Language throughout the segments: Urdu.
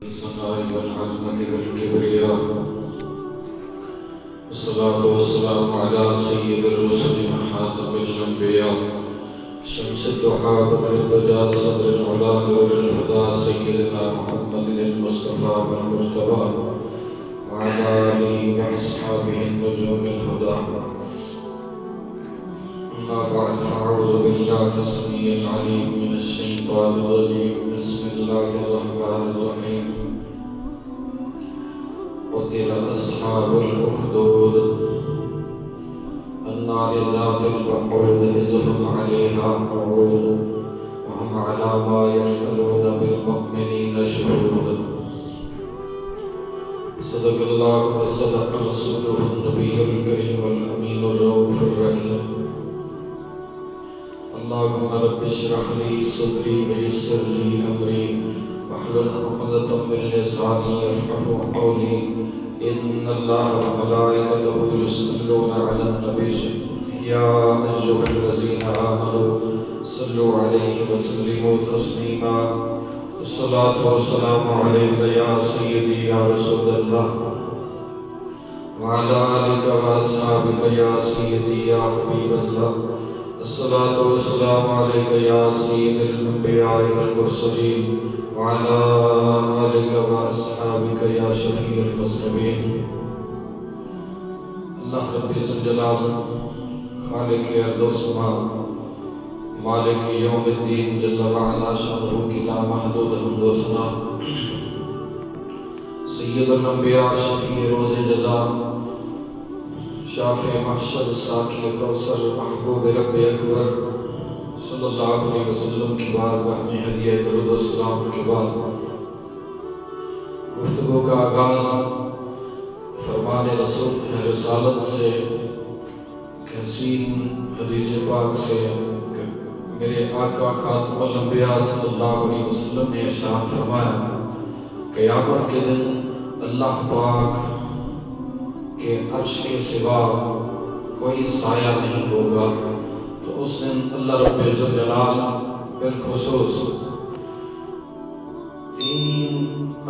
الثناء والعظمة والكبرياء والصلاة والسلام على سيد الرسل وخاتم الأنبياء شمس الضحى بدر الدجى صدر العلا نور الهدى سيدنا محمد المصطفى والمجتبى وعلى آله وأصحابه النجوم الهدى. أما بعد فأعوذ بالله السميع العليم من الشيطان الرجيم. بسم الله الرحمن الرحيم. قتل أصحاب الأخدود النار ذات الوقود إذ هم عليها قعود وهم على ما يفعلون بالمؤمنين شهود. صدق الله وصدق رسوله النبي الكريم والأمين الرؤوف الرحيم. اللهم رب اشرح لي صدري ويسر لي أمري واحلل عقدة من لساني يفقهوا قولي. إن الله وملائكته يصلون على النبي يا أيها الذين آمنوا صلوا عليه وسلموا تسليما. الصلاة والسلام عليك يا سيدي يا رسول الله وعلى آلك وأصحابك يا سيدي يا حبيب الله. الصلاة والسلام عليك يا سيد الأنبياء والمرسلين وعلى آلك وأصحابك يا شفيع المذنبين. اللہ رب ذوالجلال خالق ارض و سما مالک یوم الدین جل وعلا شانہ کی لامحدود حمد و ثنا، سید الانبیاء شفیع روز جزا شافع محشر ساقی کوثر محبوب رب اکبر صلی اللہ علیہ وسلم کی بارگاہ میں ہدیہ درود و سلام کے بعد گفتگو کا آغاز فرمان رسول رسالت سے حسین حدیث پاک سے میرے آقا خاتم الانبیاء صلی اللہ علیہ وسلم نے ارشاد فرمایا، قیامت کے دن اللہ پاک کہ عرش کے سوا کوئی سایہ نہیں ہوگا. تو اس دن اللہ رب ذوالجلال بالخصوص تین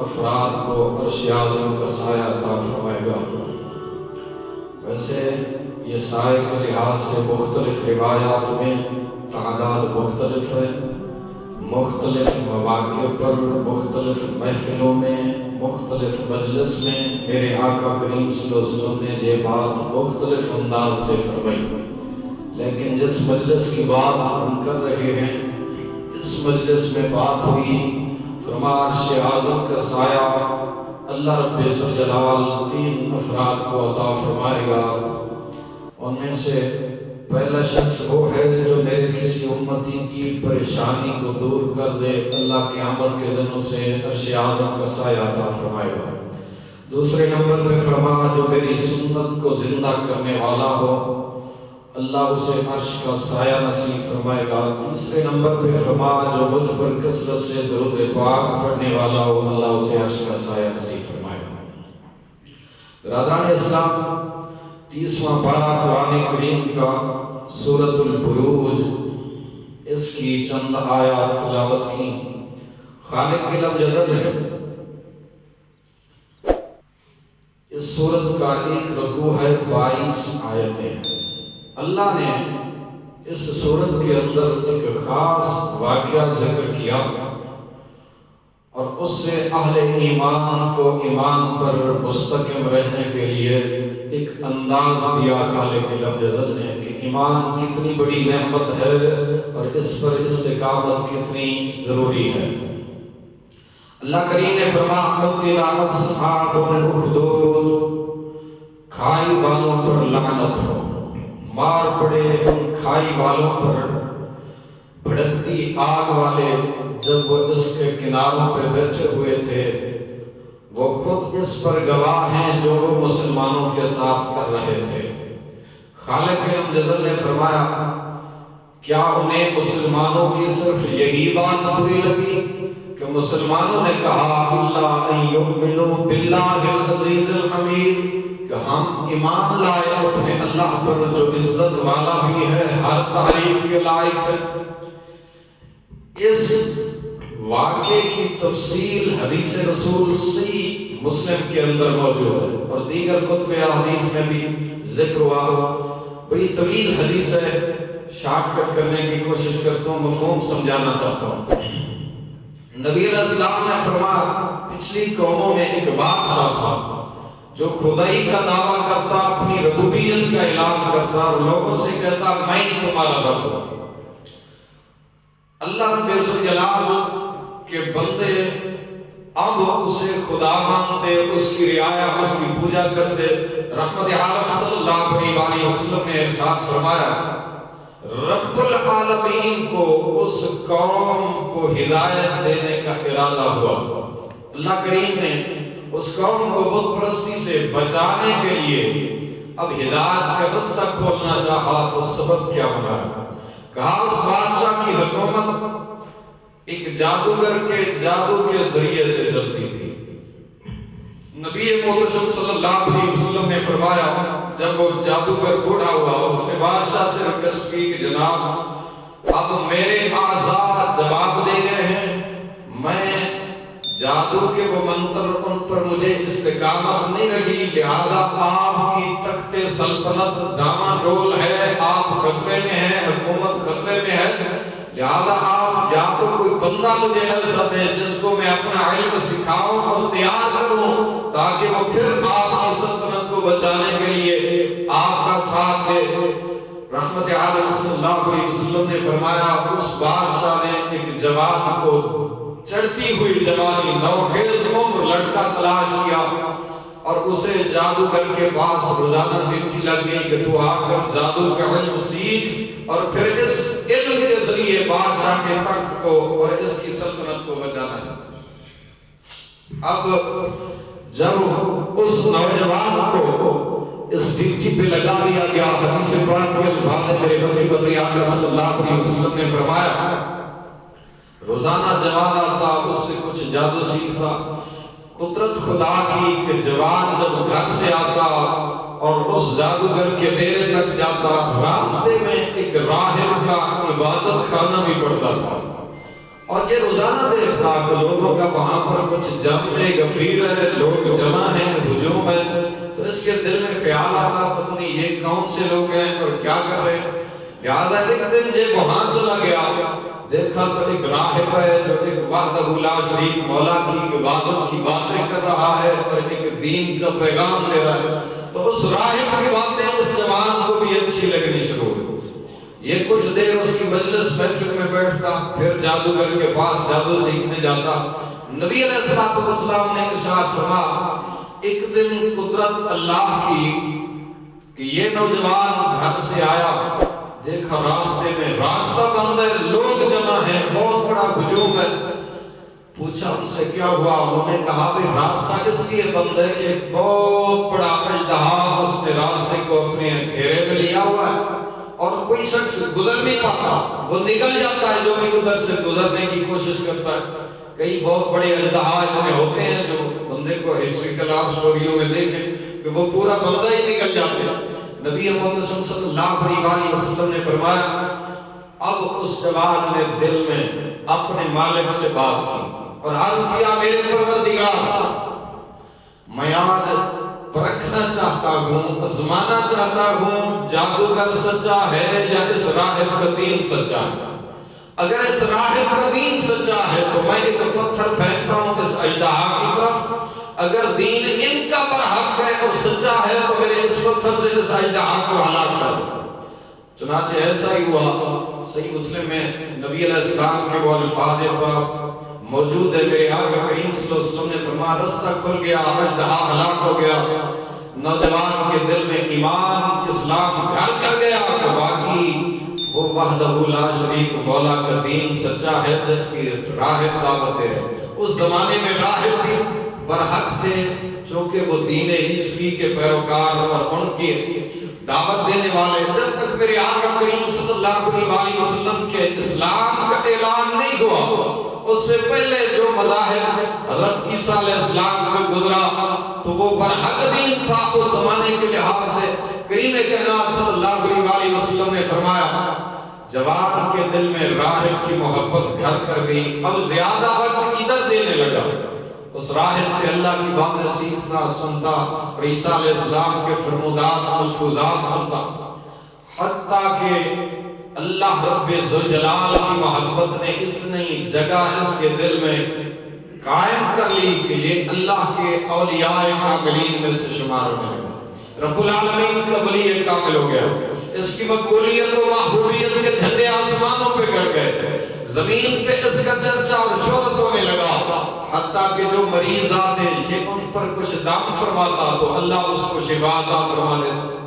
افراد کو عرش اعظم کا سایہ عطا فرمائے گا. ویسے یہ سایہ کے لحاظ سے مختلف روایات میں تعداد مختلف ہے، مختلف مواقع پر، مختلف محفلوں میں، مختلف مجلس میں میرے آقا کریم صلی اللہ علیہ وسلم نے یہ بات مختلف انداز سے فرمائی. لیکن جس مجلس کی بات ہم کر رہے ہیں، اس مجلس میں بات ہوئی فرما عرش اعظم کا سایہ اللہ رب ذوالجلال تین افراد کو عطا فرمائے گا. ان میں سے پہلا شخص وہ ہے جو میرے کسی امتی کی پریشانی کو دور کر دے، اللہ قیامت کے دن اسے عرش اعظم کا سایہ عطا فرمائے گا. دوسرے نمبر پہ فرما جو میری سنت کو زندہ کرنے والا ہو، اللہ اسے عرش کا سایہ نصیب فرمائے گا. تیسرے نمبر پہ فرما جو مجھ پر کثرت سے درود پاک پڑھنے والا ہو، اللہ اسے عرش کا سایہ نصیب فرمائے گا. برادران اسلام، 30واں پارہ قرآن کریم کا سورۃ البروج، اس کی چند آیات تلاوت کی. خالق کے لب جزل ہے. اس سورت کا ایک رکوع ہے، 22 آیتیں. اللہ نے اس سورت کے اندر ایک خاص واقعہ ذکر کیا اور اس سے اہل ایمان کو ایمان پر مستقیم رہنے کے لیے ایک انداز دیا خالق لب جزل نے کہ ایمان کتنی بڑی نعمت ہے اور اس پر استقامت کتنی ضروری ہے. اللہ کریم نے فرمایا قتل اصحاب الاخدود، کھائی والوں پر لعنت ہو، مار پڑے ان کھائی والوں پر. بھڑکتی آگ والے جب وہ اس کے کناروں پہ بیٹھے ہوئے تھے، وہ خود اس پر گواہ ہیں جو وہ مسلمانوں کے ساتھ کر رہے تھے. خالق لب جزل نے فرمایا کیا انہیں مسلمانوں کی صرف یہی بات بری لگی کہ مسلمانوں نے کہا اللہ ان یؤمنوا باللہ العزیز الحمید، کہ ہم ایمان لائے اپنے اللہ پر جو عزت والا بھی ہے، ہر تعریف کے لائق ہے. اس واقعے کی تفصیل حدیث رسول صحیح مسلم کے اندر موجود ہے اور دیگر کتب احادیث میں بھی ذکر ہوا. بڑی طویل حدیث ہے، شارٹ کٹ کرنے کی کوشش کرتا ہوں، مفہوم سمجھانا چاہتا ہوں. نبی علیہ السلام نے فرمایا پچھلی قوموں میں ایک بادشاہ تھا جو خدائی کا دعویٰ کرتا، اپنی ربوبیت کا اعلان کرتا اور لوگوں سے کہتا میں تمہارا رب ہوں. اللہ رب الجلال کے بندے اب اسے خدا مانتے، اس کی رعایا، اس کی پوجا کرتے. رحمت عالم صلی اللہ علیہ وسلم نے ارشاد فرمایا رب العالمین کو اس قوم کو ہدایت دینے کا ارادہ ہوا. اللہ کریم نے اس قوم کو بت پرستی سے بچانے کے لیے اب ہدایت کا رستہ کھولنا چاہا تو سبب کیا بنا؟ کہا اس بادشاہ کی حکومت ایک جادوگر کے جادو کے ذریعے سے چلتی تھی. نبی محتشم صلی اللہ علیہ وسلم نے فرمایا جب وہ جادوگر بوڑھا ہوا اس نے بادشاہ سے ریکویسٹ کی کہ جناب اب میرے اعضاء جواب دے گئے ہیں، میں جادو کے وہ منتر ان پر مجھے استقامت نہیں رہی، لہذا آپ کی تخت سلطنت ڈاماڈول ہے، آپ خطرے میں ہیں، حکومت خطرے میں ہے، لہذا آپ یا تو کوئی بندہ مجھے ایسا دیں جس کو میں اپنا علم سکھاؤں اور تیار کروں تاکہ وہ پھر آپ کی سلطنت کو بچانے کے لیے آپ کا ساتھ دے. رحمت عالم صلی اللہ علیہ وسلم نے فرمایا اس بادشاہ نے ایک جوان کو چڑھتی ہوئی جوانی نوخیز عمر لڑکا تلاش کیا اور اسے جادوگر کے پاس روزانہ ڈیوٹی لگ گئی کہ تو آ کر جادو کا علم سیکھ اور پھر اس علم کے ذریعے بادشاہ کے تخت کو اور اس کی سلطنت کو بچانا ہے. اب جب اس نوجوان کو اس ڈیوٹی پہ لگا دیا گیا، حدیث پاک کے الفاظ میرے نبی بدری آقا صلی اللہ علیہ وسلم نے فرمایا روزانہ جوان آتا اس سے کچھ جادو سیکھتا. قدرت خدا کی کہ جوان جب گھر سے آتا اور اس جادوگر کے ڈیرے تک جاتا راستے میں ایک راہب کا عبادت خانہ بھی پڑتا تھا اور یہ روزانہ دیکھتا کہ لوگوں کا وہاں پر کچھ جم میں غفیر ہے، لوگ جمع ہیں، ہجوم ہے، تو اس کے دل میں خیال آتا پتہ نہیں یہ کون سے لوگ ہیں اور کیا کر رہے ہیں. لہٰذا ایک دن جب وہاں چلا گیا دیکھا تو ایک راہب ہے جو ایک وحدہ لا شریک مولا کی عبادت کی باتیں کر رہا ہے اور ایک دین کا پیغام دے رہا ہے. تو اس راہب کی باتیں اس جوان کو بھی اچھی لگنی شروع ہوئی. یہ کچھ دیر اس کی مجلس محفل میں بیٹھتا، پھر جادوگر کے پاس جادو سیکھنے جاتا. نبی علیہ السلام نے ارشاد فرمایا ایک دن قدرت اللہ کی کہ یہ نوجوان گھر سے آیا، دیکھا راستے میں راستہ بند ہے، لوگ جمع ہیں، بہت بڑا ہجوم ہے. پوچھا ان سے کیا ہوا؟ انہوں نے کہا بھی راستہ کس لیے بند ہے کہ ایک بہت بڑا اژدہا اس نے راستے کو اپنے گھیرے میں لیا ہوا ہے اور کوئی شخص گزر نہیں پاتا، وہ نکل جاتا ہے جو بھی ادھر سے گزرنے کی کوشش کرتا ہے. کئی بہت بڑے اژدہا اتنے ہوتے ہیں جو بندے کو ہسٹوریکل آپ سٹوریوں میں دیکھیں کہ وہ پورا بندہ ہی نکل جاتے ہیں. نبی محتشم صلی اللہ علیہ وسلم نے فرمایا اب اس جوان نے دل میں اپنے مالک سے بات کی اور عرض کیا میرے پروردگار میں آج پرکھنا چاہتا ہوں، آزمانا چاہتا ہوں جادوگر سچا ہے یا اس راہب کا دین سچا ہے. اگر اس راہب کا دین سچا ہے تو میں ایک پتھر پھینکتا ہوں اس اژدہا کی طرف، اگر دین ان کا برحق ہے اور سچا ہے تو میرے اس پتھر سے اس اژدہا کو ہلاک کر دو. چنانچہ ایسا ہی ہوا. صحیح مسلم میں نبی علیہ السلام کے وہ الفاظ موجود ہے، میرے آقا کریم صلی اللہ علیہ وسلم نے فرمایا رستہ کھل گیا، اژدہا ہلاک ہو گیا. نوجوان کے دل میں ایمان اسلام گھر کر گیا کہ واقعی وہ وحدہ لا شریک مولا کا دین سچا ہے جس کی راہب دعوت دے رہے. اس زمانے میں راہب بھی برحق تھے چونکہ وہ دین عیسوی کے پیروکار اور ان کی دعوت دینے والے. جب تک میرے آقا کریم صلی اللہ علیہ وسلم کے اسلام کا اعلان نہیں ہوا اس سے پہلے جو مذاہب حضرت عیسیٰ علیہ السلام کا گزرا تو وہ برحق دین تھا اس زمانے کے لحاظ سے. کریم کائنات صلی اللہ علیہ وسلم نے فرمایا جوان کے دل میں راہب کی محبت گھر کر گئی، اب زیادہ وقت ادھر دینے لگا، اس راہب سے اللہ کی باتیں سیکھتا سنتا اور عیسیٰ علیہ السلام کے فرمودات ملفوظات سنتا، حتیٰ کہ اللہ رب ذوالجلال کی محبت نے اتنی جگہ اس کے دل میں قائم کر لی کہ یہ اللہ کے اولیاء کاملین میں سے شمار ہونے لگا، رب العالمین کا ولی کامل ہو گیا، اس کی مقبولیت و محبوبیت کے جھنڈے آسمانوں پہ گڑ گئے، زمین پہ اس کا چرچا اور شہرت ہونے لگا، حتیٰ کہ جو مریض آتے یہ ان پر کچھ دم فرماتا تو اللہ اس کو شفا عطا فرما دیتا،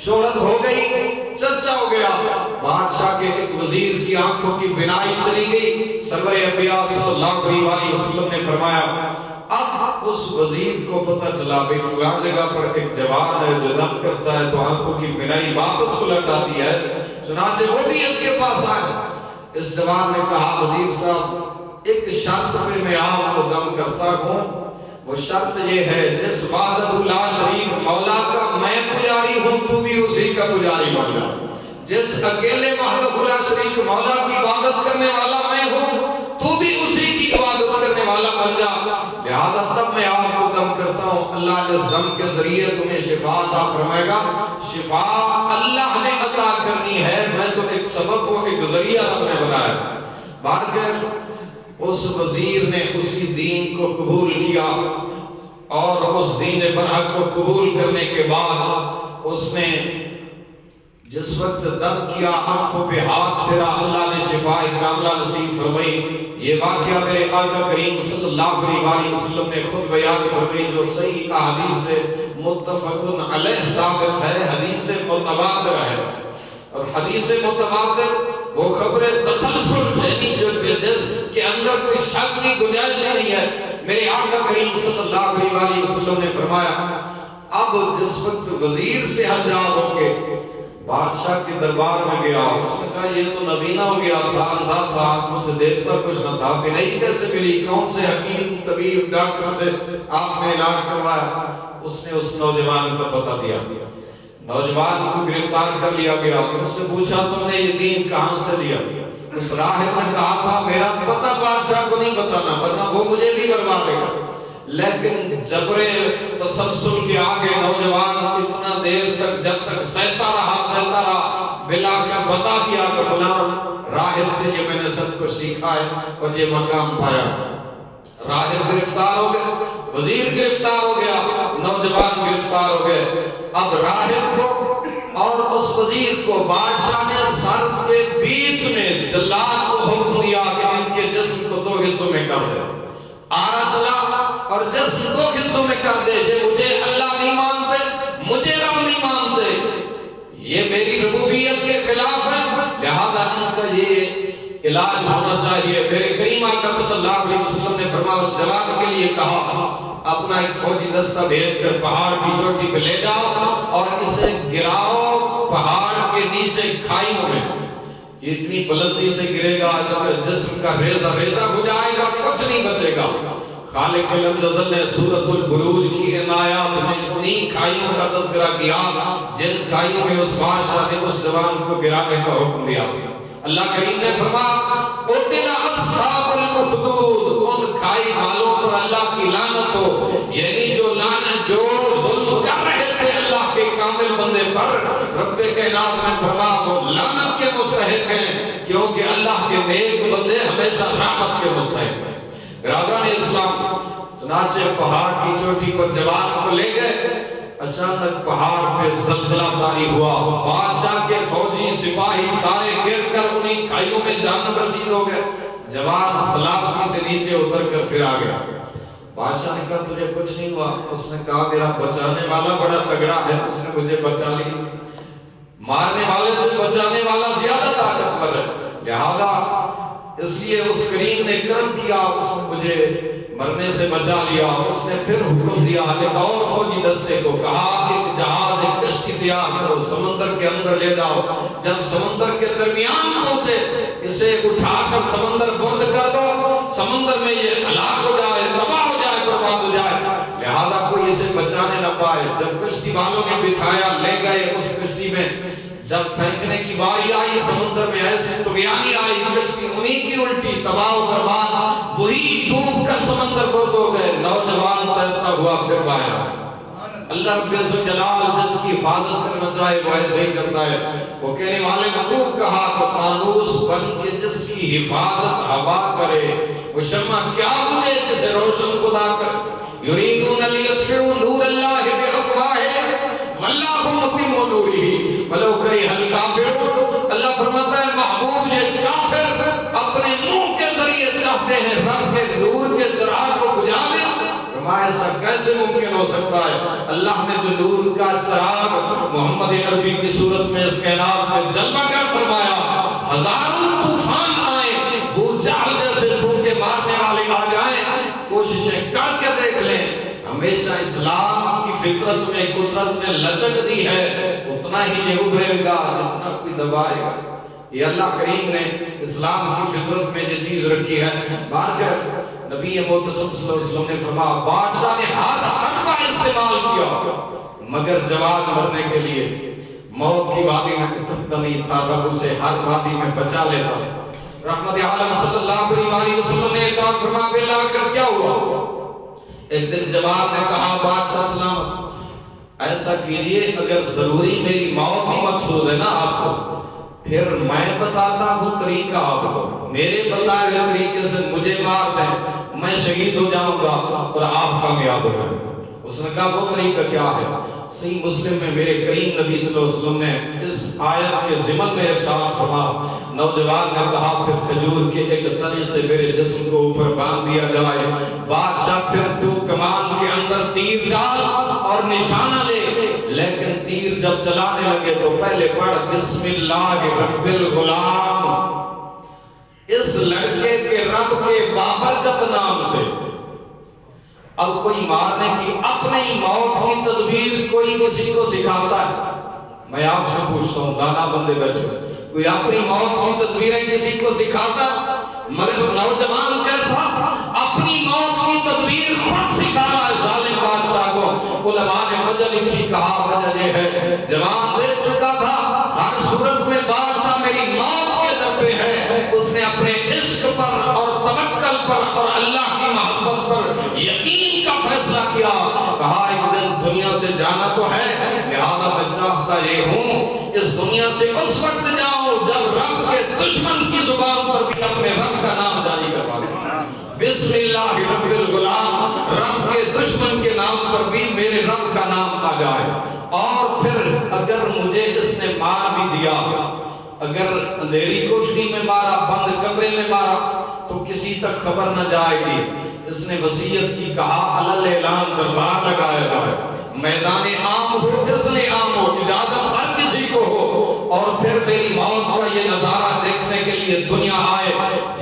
شہرت ہو گئی، چرچا ہو گیا، بادشاہ کے ایک وزیر کی آنکھوں کی بینائی چلی گئی، سرور انبیاء صلی اللہ علیہ وسلم نے فرمایا اب اس وزیر کو پتہ چلا کہ فلان جگہ پر ایک جوان ہے جو دم کرتا ہے تو آنکھوں کی بینائی واپس پلٹ آتی ہے، چنانچہ وہ بھی اس کے پاس آئے، اس جوان نے کہا وزیر صاحب ایک شرط پہ میں آپ کو دم کرتا ہوں، وہ شرط یہ ہے جس وحدہ لا شریک مولا کا میں پجاری ہوں تو بھی اسی کا پجاری بن جا، جس اکیلے وحدہ لا شریک مولا کی عبادت کرنے والا میں ہوں تو بھی اسی کی عبادت کرنے والا بن جا، لہذا تب میں آپ کو دم کرتا ہوں، اللہ اس دم کے ذریعے تمہیں شفا عطا فرمائے گا، شفا اللہ نے عطا کرنی ہے، میں تو ایک سبب کو ایک ذریعہ ہم نے بنایا، بارکیف اس وزیر نے اسی دین کو قبول کیا اور اس دین برحق کو قبول کرنے کے بعد اس نے جس وقت دم کیا آنکھوں پہ ہاتھ پھیرا، اللہ نے شفا کاملہ نصیب فرمائی، یہ واقعہ میرے آقا کریم صلی اللہ علیہ وسلم نے خود بیان فرمائی جو صحیح احادیث سے متفق علیہ ثابت ہے، حدیث متواتر ہے، اور حدیث متواتر وہ خبر تسلسل یعنی جو جس کے اندر کوئی شک کی گنجائش نہیں ہے، میرے آقا کریم صلی اللہ علیہ وسلم نے فرمایا اب جس وقت وزیر سے حجاب ہو کے بادشاہ کے دربار میں گیا، اس نے کہا یہ تو نبینہ ہو گیا تھا، اندھا تھا، آنکھوں سے دیکھتا کچھ نہ تھا، بینائی کیسے ملی، کون سے حکیم طبیب ڈاکٹر سے آپ نے علاج کروایا، اس نے اس نوجوان کا پتہ دیا، نوجوان کو گرفتار کر لیا گیا، اس سے پوچھا تم نے یہ دین کہاں سے لیا، اس راہب نے کہا تھا میرا پتہ بادشاہ کو نہیں بتانا ورنہ وہ مجھے بھی بربا دے گا، لیکن جبر تسلسل کے آگے نوجوان اتنا دیر تک جب تک سہتا رہا بلا کے بتا دیا کہ فلاں راہب سے یہ میں نے سب کچھ سیکھا ہے اور یہ مقام پایا، راہب گرفتار ہو گیا، وزیر گرفتار ہو گیا، نوجوان گرفتار ہو گئے، اب راہب کو اور اس وزیر کو بادشاہ نے سر کے بیچ میں جلاد کو حکم دیا کہ ان کے جسم کو دو حصوں میں کر دے، آرا چلا اور جسم دو حصوں میں کر دے، یہ مجھے اللہ نہیں مانتے، مجھے رب نہیں مانتے، یہ میری ربوبیت کے خلاف ہے، لہذا ان کا یہ علاج ہونا چاہیے، میرے کریم آقا صلی اللہ علیہ وسلم نے فرمایا اس جوان کے لیے کہا اپنا ایک فوجی دستہ بھیج کر پہاڑ کی چوٹی پہ لے جاؤ اور اسے گراؤ پہاڑ کے نیچے کھائیوں میں، اتنی بلندی سے گرے گا اس کا جسم کا ریزہ ریزہ ہو جائے گا، کچھ نہیں بچے گا، خالق العزت نے سورۃ البروج کی ان آیات میں انہی کھائیوں کا تذکرہ کیا جن کھائیوں میں اس بادشاہ نے اس جوان کو گرانے کا حکم دیا، اللہ کریم نے فرمایا قتل اصحاب الاخدود، ان کھائی والوں پر اللہ کی لعنت ہو، یعنی جو لعنت جو ظلم کر رہے تھے اللہ کے کامل بندے پر، رب کائنات نے فرمایا وہ لعنت کے مستحق ہیں کیونکہ اللہ کے نیک بندے ہمیشہ رحمت کے مستحق ہیں، برادران اسلام، چنانچہ پہاڑ کی چوٹی پر جوان کو لے گئے، اچانک پہاڑ پہ زلزلہ طاری ہوا، بادشاہ کے فوجی سپاہی سارے گر کر انہی کھائیوں میں جان رسید ہو گئے، جوان سلامتی سے نیچے اتر کر پھر آ گیا، بادشاہ نے کہا تجھے کچھ نہیں ہوا، اس نے کہا میرا بچانے والا بڑا تگڑا ہے، اس نے مجھے بچا لی، مارنے والے سے بچانے والا زیادہ طاقتور ہے، لہذا اس لیے اس کریم نے کرم کیا، اس نے مجھے مرنے سے بچا لیا، اس نے پھر حکم دیا ایک اور فوجی دستے کو کہا کہ جہاز ایک کشتی تیار کرو، سمندر کے اندر لے جاؤ، جب سمندر کے درمیان پہنچے اسے اٹھا کر سمندر بند کر دو، سمندر میں یہ ہلاک ہو جائے، تباہ ہو جائے، برباد ہو جائے، لہذا کوئی اسے بچانے نہ پائے، جب کشتی والوں نے بٹھایا لے گئے اس کشتی میں، جب پھینکنے کی باری آئی سمندر میں ایسے طغیانی آئی کشتی انہی کی الٹی تباہ و برباد، وہی ڈوب کر سمندر بند ہو گئے، نوجوان تیرتا ہوا پھر باہر۔ اللہ رب الجلال جس کی حفاظت کرنا چاہے وہ ایسے ہی کرتا ہے۔ وہ کہنے والے نے خوب کہا کہ فانوس بن کے جس کی حفاظت ہوا کرے، وہ شمع کیا مجھے جسے روشن خدا کرے۔ یریدون لیطفئوا نور اللہ بافواہہم واللہ متم نورہ ولو کرہ الکافرون۔ اللہ فرماتا ہے محبوب یہ کافر اپنے منہ کے ذریعے چاہتے ہیں رب کے نور کے چراغ کو بجھا دیں۔ ایسا کیسے ممکن ہو سکتا ہے؟ اللہ نے جو نور کا چراغ محمد عربی کی صورت میں اس کائنات میں جلوہ گر فرمایا، ہزاروں طوفان آئیں، بھوت جال جیسے پھونکے مارنے والے آ جائیں، کوششیں کر کے دیکھ لیں، ہمیشہ اسلام کی فطرت میں قدرت نے لچک دی ہے، اتنا ہی یہ ابھرے گا جتنا کوئی دبائے گا۔ یہ اللہ کریم نے اسلام کی فطرت میں یہ چیز رکھی ہے۔ بارکہ نبی محتشم صلی اللہ علیہ وسلم نے فرمایا بادشاہ نے ہر کا استعمال کیا مگر جوان مرنے کے لیے موت کی وادی میں اترتا نہیں تھا، رب اسے ہر وادی میں بچا لیتا۔ رحمت عالم صلی اللہ علیہ وسلم نے ارشاد فرمایا باللہ کر کیا ہوا؟ ایک دن جوان نے کہا بادشاہ سلامت ایسا کیجئے اگر ضروری میری موت ہی مقصود ہے نا آپ کو، پھر میں بتاتا ہوں طریقہ آپ کو، میرے بتائے ہوئے طریقے سے مجھے مار دیں، میں شہید ہو جاؤں گا اور آپ کامیاب ہو جائیں۔ اس نے کہا وہ طریقہ کیا ہے؟ صحیح مسلم میں میرے کریم نبی صلی اللہ علیہ وسلم نے اس آیت کے ضمن میں ارشاد فرمایا، نوجوان نے کہا پھر کھجور کے ایک تنے سے میرے جسم کو اوپر باندھ دیا جائے، بادشاہ پھر تو کمان کے اندر تیر ڈال اور نشانہ لے، لیکن تیر جب چلانے لگے تو پہلے پڑھ بسم اللہ رب الغلام، اس لڑکے کے رب کے بابرکت نام سے۔ اب کوئی مارنے کی اپنے ہی موت کی تدبیر کوئی کسی کو سکھاتا ہے؟ میں آپ سے پوچھتا ہوں دانا بندے بیٹھے، کوئی اپنی موت کی تدبیریں کسی کو سکھاتا؟ مگر نوجوان کیسا اپنی موت کی تدبیر خود سکھا رہا ہے ظالم بادشاہ کو۔ علماء نے وجہ لکھی، کہا وجہ یہ ہے جوان دیکھ چکا تھا ہر صورت میں بادشاہ میری موت کے در پہ ہے، اس نے اپنے عشق پر اور توکل پر اور اللہ کی محبت پر یقین کا فیصلہ کیا، کہا ایک دن دنیا سے جانا تو ہے، لہذا میں چاہتا یہ ہوں اس دنیا سے اس وقت جاؤ جب رب کے دشمن کی زبان پر بھی اپنے رب کا نام جاری کروا دیں۔ بسم اللہ رب الغلام، رب کے دشمن کے نام پر بھی میرے رب کا نام آ جائے۔ اور پھر اگر مجھے اس نے مار بھی دیا، اگر اندھیری کوٹھری میں مارا، بند کمرے میں مارا، تو کسی تک خبر نہ جائے گی۔ اس نے وصیت کی، کہا علل اعلان دربار لگایا جائے، میدان عام ہو، اس نے عام ہو، اجازت ہر کسی کو ہو، اور پھر میری موت کا یہ نظارہ دیکھنے کے لیے دنیا آئے۔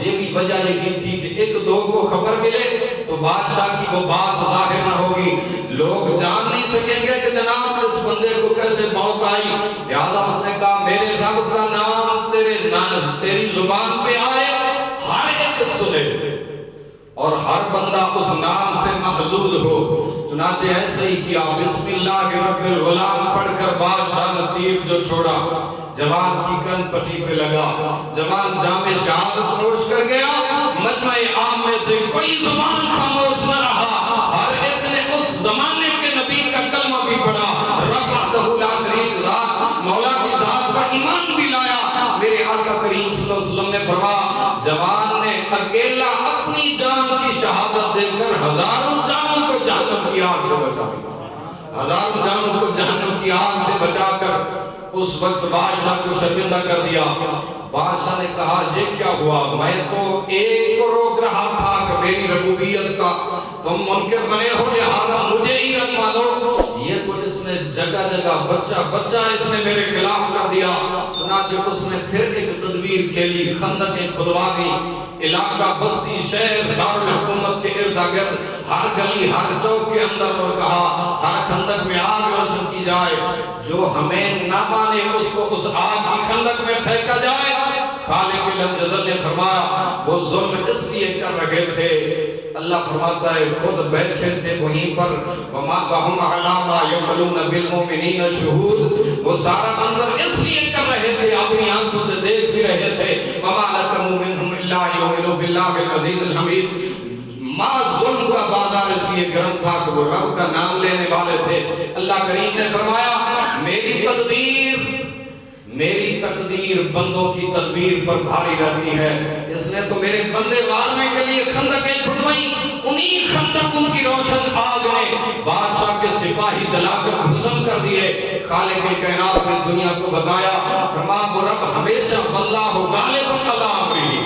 یہ بھی وجہ یہی تھی کہ ایک دو کو خبر ملے تو بادشاہ کی وہ بات ظاہر نہ ہوگی، لوگ جان نہیں سکیں گے کہ جناب اس بندے کو کیسے موت آئی۔ لہذا اس نے کہا میرے رب کا نام تیری زبان پہ آئے، ہر ایک سنے اور ہر بندہ اس نام سے محظوظ ہو۔ چنانچہ ایسے ہی کیا، بسم اللہ رب الغلام پڑھ کر بادشاہ نے تیر جو چھوڑا جوان کی کن پٹی پہ لگا، جوان جام شہادت نوش کر گیا۔ مجمع عام میں سے کوئی زبان خاموش نہ رہا، ہر ایک نے اس زمانے کے نبی کا کلمہ بھی پڑھا، رب وحدہ لا شریک ذات، مولا کی ذات پر ایمان بھی لایا۔ میرے آقا کریم صلی اللہ علیہ وسلم نے فرمایا جوان نے اکیلا اپنی جان کی شہادت دے کر ہزاروں جانوں کو جہنم کی آگ سے بچا دیا، ہزاروں جانوں کو جہنم کی آگ سے بچا کر اس وقت بادشاہ کو شرمندہ کر دیا۔ بادشاہ نے کہا یہ کیا ہوا؟ میں تو ایک کو روک رہا تھا کہ میری ربوبیت کا تم منکر بنے ہو، لہذا مجھے ہی رب مانو، یہ تو اس نے جگہ جگہ بچہ اس نے میرے خلاف کر دیا۔ چنانچہ اس نے پھر ایک تدبیر کھیلی، خندقیں کھدوا دی، علاقہ بستی شہر دارالحکومت کے ارد گرد ہر گلی ہر چوک کے اندر، اور کہا ہر خندق میں آگ روشن کی جائے، جو ہمیں نہ مانے اس کو اس آگ کی خندق میں پھینکا جائے۔ خالق لمجزل نے فرمایا وہ ظلم اس لیے کر رہے تھے، اللہ فرماتا ہے خود بیٹھے تھے وہیں پر، وَمَا وَهُمْ عَلَىٰ مَا يَفْعَلُونَ بِالْمُؤْمِنِينَ شُهُودٌ، وہ سارا منظر اس لیے کر رہے تھے، اپنی آنکھوں سے دیکھ بھی رہے تھے، وَمَا نَقَمُوا مِنْهُمْ إِلَّا يُؤْمِنُوا بِاللَّهِ الْعَزِيزِ الْحَمِيدِ۔ ماں ظلم کا بازار اس لیے گرم تھا کہ وہ رب کا نام لینے والے تھے۔ اللہ کریم نے فرمایا میری تقدیر بندوں کی تدبیر پر بھاری رہتی ہے، اس نے تو میرے بندے مارنے کے لیے خندقیں کھدوائیں، انہی خندقوں کی روشن آگ نے بادشاہ کے سپاہی جلا کر حزم کر دیے۔ خالق کائنات نے دنیا کو بتایا، فرمایا وہ رب ہمیشہ اللہ غالب علی امرہ،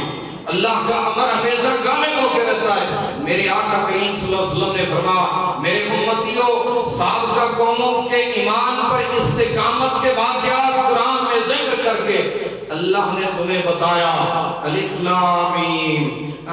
اللہ کا امر ہمیشہ غالب ہو کے رہتا ہے۔ میرے آقا کریم صلی اللہ علیہ وسلم نے فرمایا میرے امتیوں سابقہ قوموں کے ایمان پر استقامت کے واقعات قرآن میں ذکر کر کے اللہ نے تمہیں بتایا الف لام میم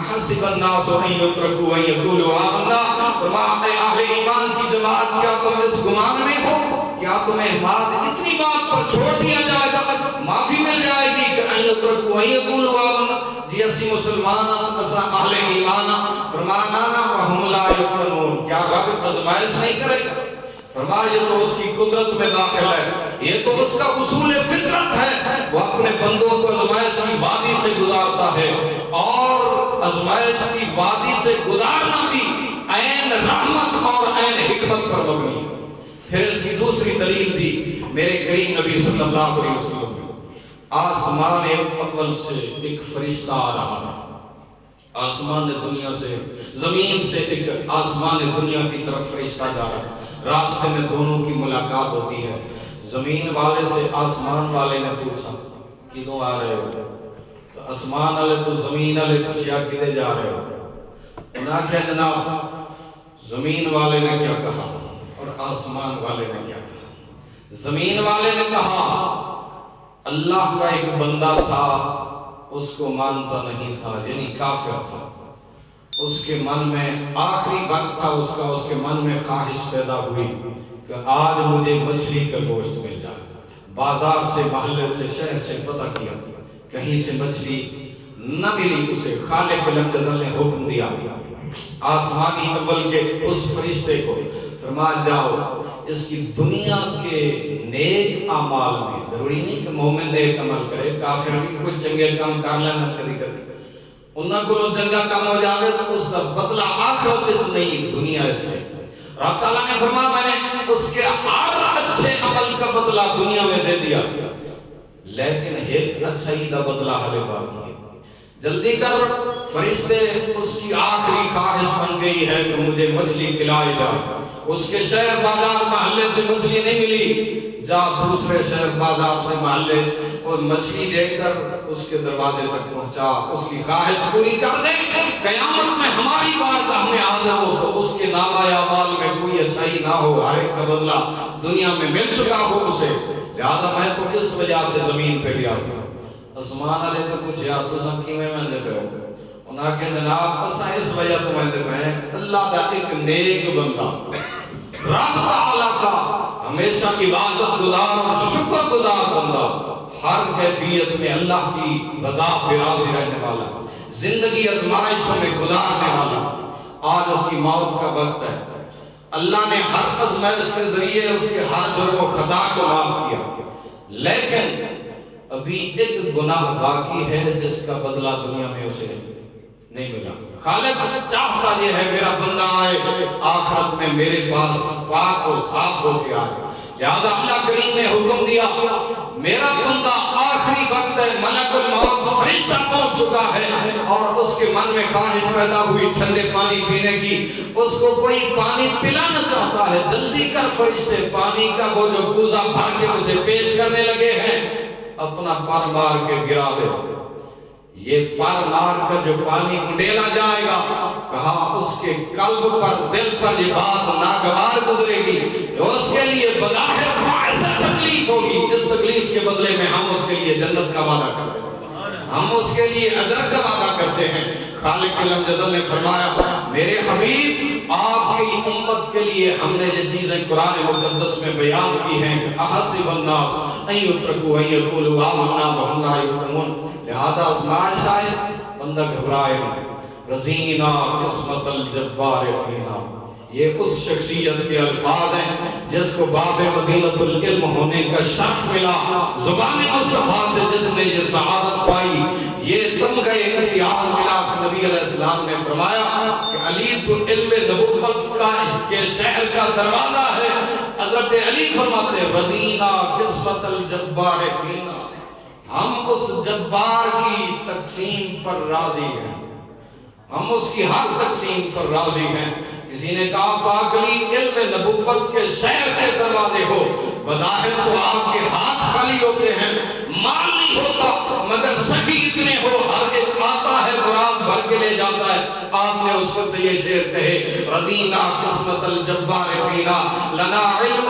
احسب الناس ان یترکوا ان یقولوا آمنا، فرمایا اہل ایمان کی جماعت کیا تم اس گمان میں ہو، کیا تمہیں بات اتنی بات پر چھوڑ دیا جائے گا، معافی مل جائے گی کہ ان یترکوا ان یقولوا آمنا، جی اسی مسلمانات اسا اہل ایمانا، فرمانا نا وہم لا یفتنون، کیا رب آزمائش نہیں کرے گا؟ فرمایا یہ تو اس کی قدرت میں داخل ہے، یہ تو اس کا اصول فطرت ہے، وہ اپنے بندوں کو آزمائش کی وادی سے گزارتا ہے، اور آزمائش کی وادی سے گزارنا بھی عین رحمت اور عین حکمت پر مبنی ہے۔ پھر اس کی دوسری دلیل دی میرے کریم نبی صلی اللہ علیہ وسلم، آسمان اول سے ایک فرشتہ آ رہا ہے، آسمان دنیا سے، زمین سے ایک آسمان دنیا کی طرف فرشتہ جا رہا ہے، راستے میں دونوں کی ملاقات ہوتی ہے۔ زمین والے سے آسمان والے نے پوچھا کدوں آ رہے ہو، تو آسمان والے تو زمین والے پوچھا کدے جا رہے ہو، انہوں نے کہا جناب زمین والے نے کیا کہا اور آسمان والے نے کیا کہا۔ زمین والے نے کہا اللہ کا ایک بندہ تھا، اس کو مانتا نہیں تھا، یعنی کافر تھا، اس کے من میں آخری وقت تھا اس کا، اس کے من میں خواہش پیدا ہوئی کہ آج مجھے مچھلی کا گوشت مل جائے۔ بازار سے، محلے سے، شہر سے پتہ کیا، کہیں سے مچھلی نہ ملی، اسے خالق لمجدل نے حکم دیا آسمانی اول کے اس فرشتے کو، فرمایا جاؤ اس کی دنیا کے نیک اعمال میں، ضروری نہیں کہ مومن نیک عمل کرے، کافر بھی کوئی چنگے کام کر لینا کدی کدی، انہاں کو چنگا کام ہو جاوے تو اس کا بدلہ آخرت وچ نہیں دنیا وچ ہے۔ رب تعالیٰ نے فرمایا میں نے اس کے ہر اچھے عمل کا بدلہ دنیا میں دے دیا، لیکن ایک اچھائی کا بدلہ ہلے باقی ہے، جلدی کر۔ فرشتے اس کی آخری خواہش بن گئی ہے کہ مجھے مچھلی کھلائی جائے، اس کے شہر بازار محلے سے مچھلی نہیں ملی، جا دوسرے شہر بازار سے محلے اور مچھلی دے کر اس کے دروازے تک پہنچا، اس کی خواہش پوری کر دے، قیامت میں ہماری بارگاہ میں حاضر ہو تو اس کے نامہ اعمال میں کوئی اچھائی نہ ہو، ہر ایک کا بدلہ دنیا میں مل چکا ہو اسے۔ لہذا میں تو اس وجہ سے زمین پہ گیا تھا۔ آسمان والے تو کچھ یا تو سب کی میں نے کہو، انہاں کہ جناب اساں اس وجہ تو میں نے کہا ہے اللہ کا ایک نیک بندہ، رب تعالیٰ کا ہمیشہ عبادت گزار اور شکر گزار بندہ، ہر کیفیت میں اللہ کی رضا پہ راضی رہنے والا، زندگی آزمائشوں میں گزارنے والا، آج اس کی موت کا وقت ہے، اللہ نے ہر آزمائش کے ذریعے اس کے ہر جرم و خطا کو معاف کیا، لیکن ابھی ایک گناہ باقی ہے جس کا بدلہ دنیا میں اسے نہیں ملا۔ خالق چاہتا یہ ہے میرا بندہ آئے آخرت میں میرے پاس پاک و صاف ہو کے آئے، لہذا اللہ کریم نے حکم دیا میرا بندہ آخری وقت ہے، ملک الموت فرشتہ پہنچ چکا ہے، اور اس کے من میں خواہش پیدا ہوئی ٹھنڈے پانی پینے کی، اس کو کوئی پانی پلانا چاہتا ہے، جلدی کر فرشتے پانی کا وہ جو کوزہ بھر کے اسے پیش کرنے لگے ہیں، اپنا پر مار کے گرا دے، یہ پر مار کر جو پانی اڈیلا جائے گا، کہا اس کے قلب پر دل پر یہ بات ناگوار گزرے گی، اس کے لیے بظاہر باعث تکلیف ہوگی، اس تکلیف کے بدلے میں ہم اس کے لیے جنت کا وعدہ کرتے ہیں، ہم اس کے لیے اجر کا وعدہ کرتے ہیں۔ خالق لمجدل نے فرمایا میرے حبیب آپ کی امت کے لیے ہم نے یہ چیزیں قرآن مقدس میں بیان کی ہیں کہ احسب الناس ان یترکوا ان یقولوا آمنا وهم لا یفتنون، لہذا آزمان شاید بندہ گھبرائے نہیں، رضینا قسمت الجبار فینا، یہ اس شخصیت کے الفاظ ہیں جس کو باب مدینۃ العلم ہونے کا شرف ملا، زبان مصطفیٰ سے جس نے یہ سعادت پائی، یہ تمغہ امتیاز ملا کہ نبی علیہ السلام نے فرمایا کہ علی تو علم نبوت کا کے شہر کا دروازہ ہے۔ حضرت علی فرماتے ہیں رضینا قسمت الجبار فینا، ہم اس جبار کی تقسیم پر راضی ہیں، ہم اس کی ہر تقسیم پر راضی ہیں۔ کسی نے کہا پاک علی علم نبوت کے شہر کے دروازے ہو، بظاہر تو آپ کے ہاتھ خالی ہوتے ہیں، مال نہیں ہوتا، مگر سخی اتنے ہو ہر ایک آتا ہے مراد بھر کے لے جاتا ہے۔ آپ نے اس وقت یہ شعر کہے رضینا قسمت الجبار فینا لنا علم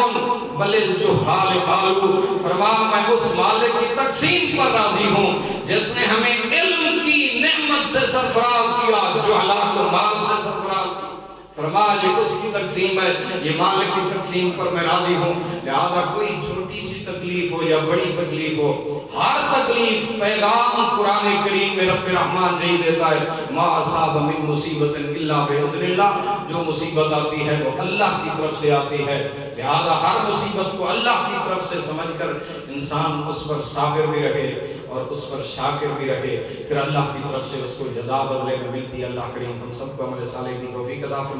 وللجہال قالوا، فرمایا میں اس مالک کی تقسیم پر راضی ہوں جس نے ہمیں علم کی نعمت سے سرفراز کیا، جہلا کو مال سے سرفراز کیا۔ فرمایا یہ اس کی تقسیم ہے، یہ مالک کی تقسیم پر میں راضی ہوں۔ لہذا کوئی چھوٹی سی تکلیف ہو یا بڑی تکلیف ہو، ہر تکلیف پیغام قرآن کریم میں رب رحمان یہی دیتا ہے ما اصاب من مصیبت الا باذن اللہ، جو مصیبت آتی ہے وہ اللہ کی طرف سے آتی ہے۔ لہذا ہر مصیبت کو اللہ کی طرف سے سمجھ کر انسان اس پر صابر بھی رہے اور اس پر شاکر بھی رہے، پھر اللہ کی طرف سے اس کو جزا بدلے میں ملتی ہے۔ اللہ کریم ہم سب کو عمل صالح کی توفیق عطا فرمائے۔